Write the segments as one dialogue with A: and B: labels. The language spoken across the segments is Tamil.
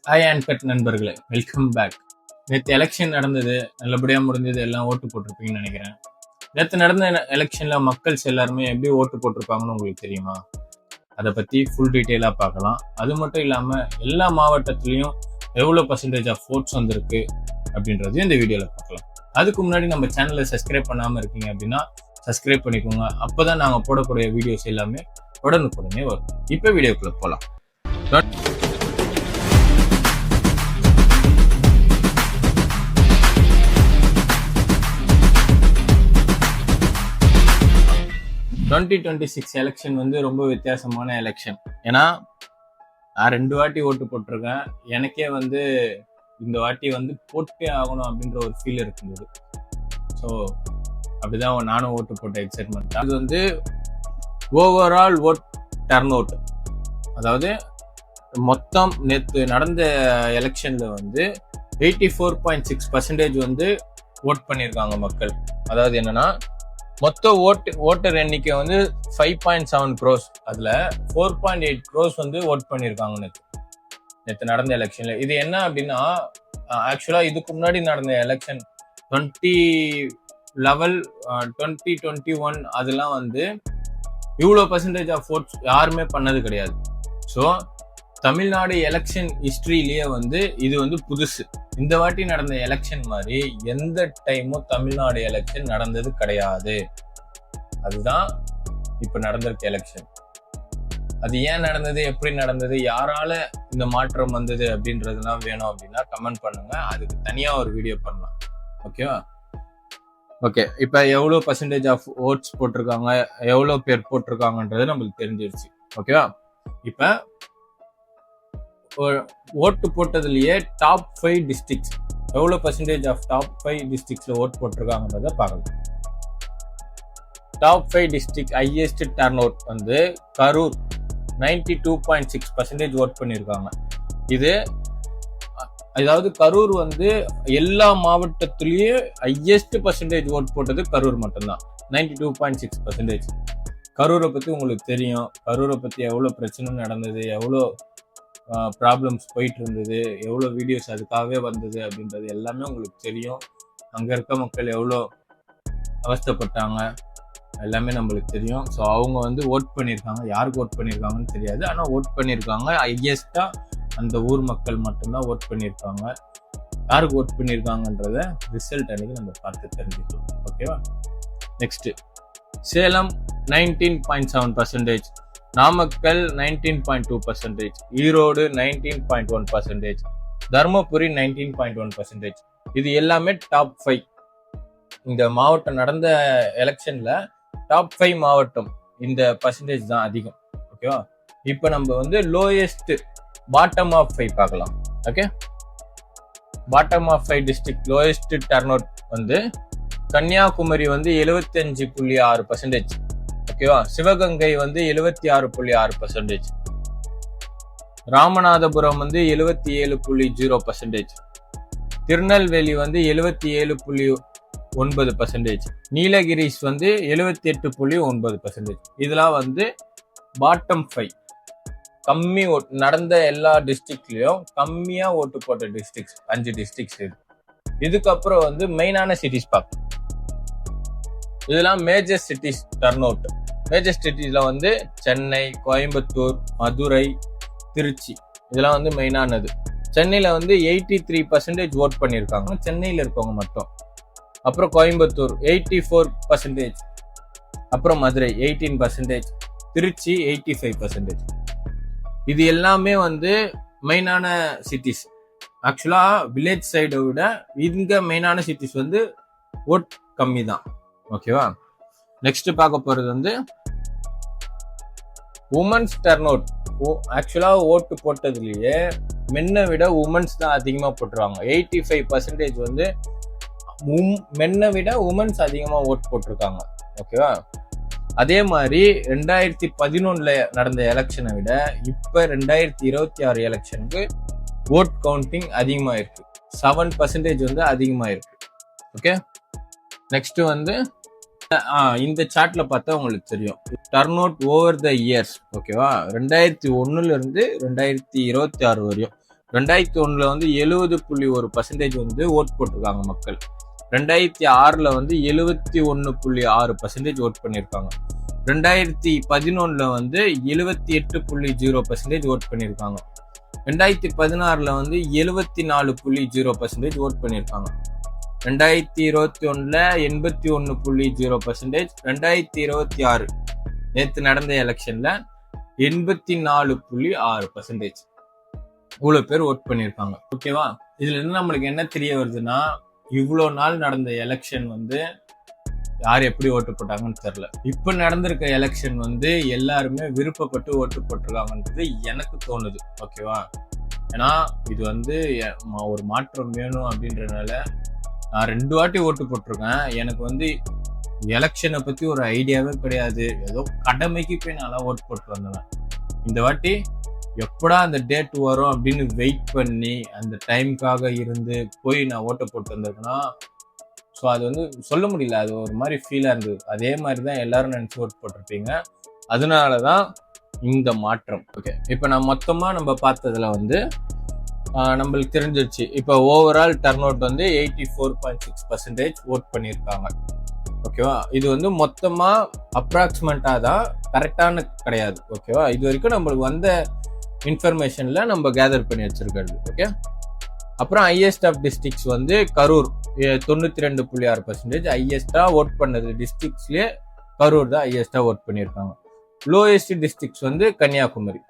A: ஹாய் அண்ட் கட் நண்பர்களே, வெல்கம் பேக். நேற்று எலெக்ஷன் நடந்தது, நல்லபடியாக முடிஞ்சது, எல்லாம் ஓட்டு போட்டிருப்பீங்கன்னு நினைக்கிறேன். நேற்று நடந்த எலெக்ஷனில் மக்கள்ஸ் எல்லாருமே எப்படி ஓட்டு போட்டிருப்பாங்கன்னு உங்களுக்கு தெரியுமா? அதை பற்றி ஃபுல் டீட்டெயிலாக பார்க்கலாம். அது மட்டும் இல்லாமல் எல்லா மாவட்டத்துலேயும் எவ்வளோ பர்சன்டேஜ் ஆஃப் ஓட்ஸ் வந்திருக்கு அப்படின்றதையும் இந்த வீடியோவில் பார்க்கலாம். அதுக்கு முன்னாடி நம்ம சேனலை சப்ஸ்கிரைப் பண்ணாமல் இருக்கீங்க அப்படின்னா சப்ஸ்கிரைப் பண்ணிக்கோங்க. அப்போ தான் நாங்கள் போடக்கூடிய வீடியோஸ் எல்லாமே உடனுக்குடனே வரும். இப்போ வீடியோக்குள்ளே போகலாம். 2026 எலெக்ஷன் ரொம்ப வித்தியாசமான எலெக்ஷன். ஏன்னா நான் 2 வாட்டி ஓட்டு போட்டிருக்கேன். எனக்கே இந்த வாட்டி போட்டே ஆகணும் அப்படின்ற ஒரு ஃபீல் இருக்குது. ஸோ அப்படிதான் நானும் ஓட்டு போட்ட எக்ஸைட்மெண்ட். அது ஓவரால் ஓட் டர்ன் அவுட், அதாவது மொத்தம் நேற்று நடந்த எலெக்ஷன்ல 84.6% ஓட் பண்ணியிருக்காங்க மக்கள். அதாவது என்னன்னா மொத்த ஓட்டர் எண்ணிக்கை 5.7 crores. அதுல 4.8 crores ஓட் பண்ணியிருக்காங்க நேற்று நடந்த எலெக்ஷன்ல. இது என்ன அப்படின்னா, ஆக்சுவலா இதுக்கு முன்னாடி நடந்த எலெக்ஷன் 2011 2021 அதெல்லாம் இவ்வளோ பர்சன்டேஜ் ஆஃப் ஓட்ஸ் யாருமே பண்ணது கிடையாது. ஸோ தமிழ்நாடு எலெக்ஷன் ஹிஸ்டரியிலேயே இது புதுசு. இந்த வாட்டி நடந்த எலெக்ஷன் மாதிரி எந்த டைமும் தமிழ்நாடு எலெக்ஷன் நடந்தது கிடையாது. அதுதான் இப்ப நடந்திருக்க எலெக்ஷன். அது ஏன் நடந்தது, எப்படி நடந்தது, யாரால இந்த மாற்றம் வந்தது அப்படின்றதுலாம் வேணும் அப்படின்னா கமெண்ட் பண்ணுங்க. அதுக்கு தனியா ஒரு வீடியோ பண்ணலாம். ஓகேவா? ஓகே, இப்ப எவ்வளவு பர்சன்டேஜ் ஆஃப் ஓட்ஸ் போட்டிருக்காங்க, எவ்வளவு பேர் போட்டிருக்காங்கன்றது நம்மளுக்கு தெரிஞ்சிருச்சு. ஓகேவா? இப்ப ஓட்டு போட்டதுலயே டாப் 5 டிஸ்ட்ரிக்ட்ஸ் எவ்வளவு பர்சன்டேஜ் ஆஃப் டாப் 5 டிஸ்ட்ரிக்ட்ஸ்ல ஓட்டு போட்டிருக்காங்கன்றத பார்க்கலாம். Top 5 district highest turn out Karur 92.6% vote பண்ணியிருக்காங்க. இது அதாவது கரூர் எல்லா மாவட்டத்திலயும் ஹையஸ்ட் பர்சன்டேஜ் ஓட் போட்டது கரூர் மட்டும்தான், 92.6%. கரூரை பத்தி உங்களுக்கு தெரியும். கரூரை பத்தி எவ்வளவு பிரச்சனை நடந்தது, எவ்வளோ ப்ராப்ளம்ஸ் போயிட்டு இருந்தது, எவ்வளோ வீடியோஸ் அதுக்காகவே வந்தது அப்படின்றது எல்லாமே உங்களுக்கு தெரியும். அங்கே இருக்க மக்கள் எவ்வளோ அவஸ்தைப்பட்டாங்க எல்லாமே நம்மளுக்கு தெரியும். ஸோ அவங்க ஓட் பண்ணியிருக்காங்க. யாருக்கு ஓட் பண்ணியிருக்காங்கன்னு தெரியாது, ஆனால் ஓட் பண்ணியிருக்காங்க. ஹையஸ்டாக அந்த ஊர் மக்கள் மட்டும்தான் ஓட் பண்ணியிருக்காங்க. யாருக்கு ஓட் பண்ணியிருக்காங்கன்றத ரிசல்ட் அன்னைக்கு நம்ம பார்த்து தெரிஞ்சுக்கலாம். ஓகேவா? நெக்ஸ்ட் சேலம் 19.7%, நாமக்கல் 19.2%, ஈரோடு 19.1%, தர்மபுரி 19.1%. இது எல்லாமே டாப் 5. இந்த மாவட்டம் நடந்த எலெக்ஷன்ல டாப் 5 மாவட்டம் இந்த பர்சன்டேஜ் தான் அதிகம். ஓகேவா? இப்போ நம்ம லோயஸ்ட் பாட்டம் ஆஃப் 5 பார்க்கலாம். Okay, bottom of 5 district lowest turn out Kanyakumari 75.6%. ஓகேவா? சிவகங்கை 76.6%, ராமநாதபுரம் 77.0%, திருநெல்வேலி 77.9%, நீலகிரிஸ் 78.9%. இதெல்லாம் பாட்டம் 5 கம்மி ஓட்டு நடந்த எல்லா டிஸ்ட்ரிக்ட்லயும் கம்மியா ஓட்டு போட்ட டிஸ்ட்ரிக்ட்ஸ் 5 டிஸ்ட்ரிக்ட்ஸ். இதுக்கப்புறம் மெயினான சிட்டிஸ் பார்க்கலாம். இதெல்லாம் major cities turn out. Major சிட்டிஸ்ல சென்னை, கோயம்புத்தூர், மதுரை, திருச்சி இதெல்லாம் மெயினானது. சென்னையில 83% ஓட் பண்ணியிருக்காங்க, சென்னையில இருக்கவங்க மட்டும். அப்புறம் கோயம்புத்தூர் 84%, அப்புறம் மதுரை 18%, திருச்சி 85%. இது எல்லாமே மெயினான சிட்டிஸ். ஆக்சுவலா வில்லேஜ் சைடை விட இங்க மெயினான சிட்டிஸ் ஓட் கம்மி தான். ஓகேவா? நெக்ஸ்ட் பார்க்க போறது உமன்ஸ் டர்ன் அவுட். ஆக்சுவலா ஓட்டு போட்டதுலயே மென்னை விட உமன்ஸ் தான் அதிகமா போட்டுருவாங்க. 85% மென்னை விட உமன்ஸ் அதிகமா ஓட் போட்டிருக்காங்க. ஓகேவா? அதே மாதிரி 2011 நடந்த எலெக்ஷனை விட இப்ப 2026 எலெக்ஷனுக்கு ஓட் கவுண்டிங் அதிகமா இருக்கு. 7% அதிகமா இருக்கு. ஓகே, நெக்ஸ்ட் இந்த சார்ட்ல பார்த்தா உங்களுக்கு தெரியும் turn out over the years. ஓகேவா? 2001 இருந்து 2026 வரையும் 2001 வந்து 70.1% வந்து ஓட் போட்டிருக்காங்க மக்கள். 2006 வந்து 71.6% ஓட் பண்ணியிருக்காங்க. 2011 வந்து 78.0% ஓட் பண்ணியிருக்காங்க. 2016 வந்து 74.0% ஓட் பண்ணியிருக்காங்க. 2021 81.0%. 2026 நேற்று நடந்த எலெக்ஷன்ல 84.6% இவ்வளவு பேர் ஓட் பண்ணியிருக்காங்க. ஓகேவா? இதுல இருந்து நம்மளுக்கு என்ன தெரிய வருதுன்னா, இவ்வளவு நாள் நடந்த எலெக்ஷன் வந்து யார் எப்படி ஓட்டு போட்டாங்கன்னு தெரியல. இப்ப நடந்திருக்க எலெக்ஷன் வந்து எல்லாருமே விருப்பப்பட்டு ஓட்டு போட்டிருக்காங்கன்றது எனக்கு தோணுது. ஓகேவா? ஏன்னா இது வந்து ஒரு மாற்றம் வேணும் அப்படின்றதுனால நான் 2 வாட்டி ஓட்டு போட்டிருக்கேன். எனக்கு வந்து எலெக்ஷனை பத்தி ஒரு ஐடியாவே கிடையாது. ஏதோ கடமைக்கு போய் நல்லா ஓட்டு போட்டு வந்தேன். இந்த வாட்டி எப்படா அந்த டேட் வரும் அப்படின்னு வெயிட் பண்ணி அந்த டைமுக்காக இருந்து போய் நான் ஓட்டு போட்டு வந்திருக்கேன்னா, ஸோ அது வந்து சொல்ல முடியல. அது ஒரு மாதிரி ஃபீலாக இருந்தது. அதே மாதிரி தான் எல்லாரும் நினச்சி ஓட்டு போட்டிருப்பீங்க. அதனால தான் இந்த மாற்றம். ஓகே, இப்போ நான் மொத்தமாக நம்ம பார்த்ததுல வந்து நம்மளுக்கு தெரிஞ்சிருச்சு. இப்போ ஓவரால் டர்ன் அவுட் வந்து 84.6% ஓட் பண்ணியிருக்காங்க. ஓகேவா? இது வந்து மொத்தமாக அப்ராக்சிமேட்டாக தான், கரெக்டான கிடையாது. ஓகேவா? இது வரைக்கும் நம்மளுக்கு வந்த இன்ஃபர்மேஷன்ல நம்ம கேதர் பண்ணி வச்சிருக்கிறது. ஓகே, அப்புறம் ஹையஸ்ட் ஆஃப் டிஸ்ட்ரிக்ட்ஸ் வந்து கரூர் 92.6%. ஹையஸ்டா ஓட் பண்ணது டிஸ்ட்ரிக்ட்ஸ்லயே கரூர் தான் ஹையஸ்டா ஓட் பண்ணியிருக்காங்க. லோயஸ்ட் டிஸ்ட்ரிக்ட்ஸ் வந்து கன்னியாகுமரி.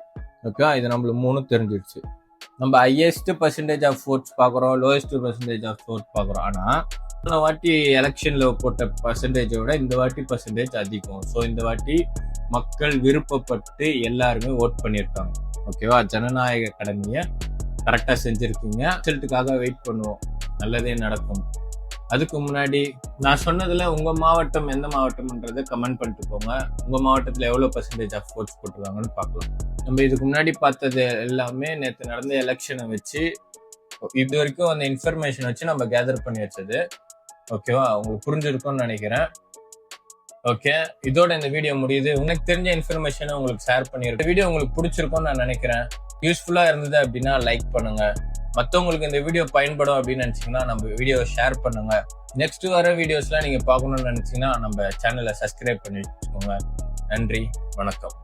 A: ஓகே, இது நம்மளுக்கு 3 தெரிஞ்சிடுச்சு. நம்ம ஹையஸ்ட் பர்சன்டேஜ் ஆஃப் ஓட்ஸ் பார்க்குறோம், லோயஸ்ட் பர்சன்டேஜ் ஆஃப் ஓட் பார்க்குறோம். ஆனால் இந்த வாட்டி எலெக்ஷன்ல போட்ட பர்சன்டேஜை விட இந்த வாட்டி பர்சன்டேஜ் அதிகம். ஸோ இந்த வாட்டி மக்கள் விருப்பப்பட்டு எல்லாருமே ஓட் பண்ணியிருக்காங்க. ஓகேவா? ஜனநாயக கடமையை கரெக்டாக செஞ்சுருக்கீங்க. ரிசல்ட்டுக்காக வெயிட் பண்ணுவோம், நல்லதே நடக்கும். அதுக்கு முன்னாடி நான் சொன்னதுல உங்க மாவட்டம் எந்த மாவட்டம்ன்றதை கமெண்ட் பண்ணிட்டு போங்க. உங்க மாவட்டத்தில் எவ்வளோ பர்சன்டேஜ் ஆஃப் ஓட்ஸ் போட்டிருக்காங்கன்னு பார்க்கலாம். நம்ம இதுக்கு முன்னாடி பார்த்தது எல்லாமே நேற்று நடந்த எலெக்ஷனை வச்சு, இது வரைக்கும் அந்த இன்ஃபர்மேஷன் வச்சு நம்ம கேதர் பண்ணி வச்சது. ஓகேவா? உங்களுக்கு புரிஞ்சிருக்கும்னு நினைக்கிறேன். ஓகே, இதோட இந்த வீடியோ முடியுது. உனக்கு தெரிஞ்ச இன்ஃபர்மேஷனை உங்களுக்கு ஷேர் பண்ணியிருக்கேன். வீடியோ உங்களுக்கு பிடிச்சிருக்கும்னு நான் நினைக்கிறேன். யூஸ்ஃபுல்லா இருந்தது அப்படின்னா லைக் பண்ணுங்க. மற்றவங்களுக்கு இந்த வீடியோ பயன்படும் அப்படின்னு நினைச்சீங்கன்னா நம்ம வீடியோவை ஷேர் பண்ணுங்க. நெக்ஸ்ட் வர வீடியோஸ்லாம் நீங்க பார்க்கணும்னு நினைச்சீங்கன்னா நம்ம சேனலை சப்ஸ்கிரைப் பண்ணி வச்சுக்கோங்க. நன்றி, வணக்கம்.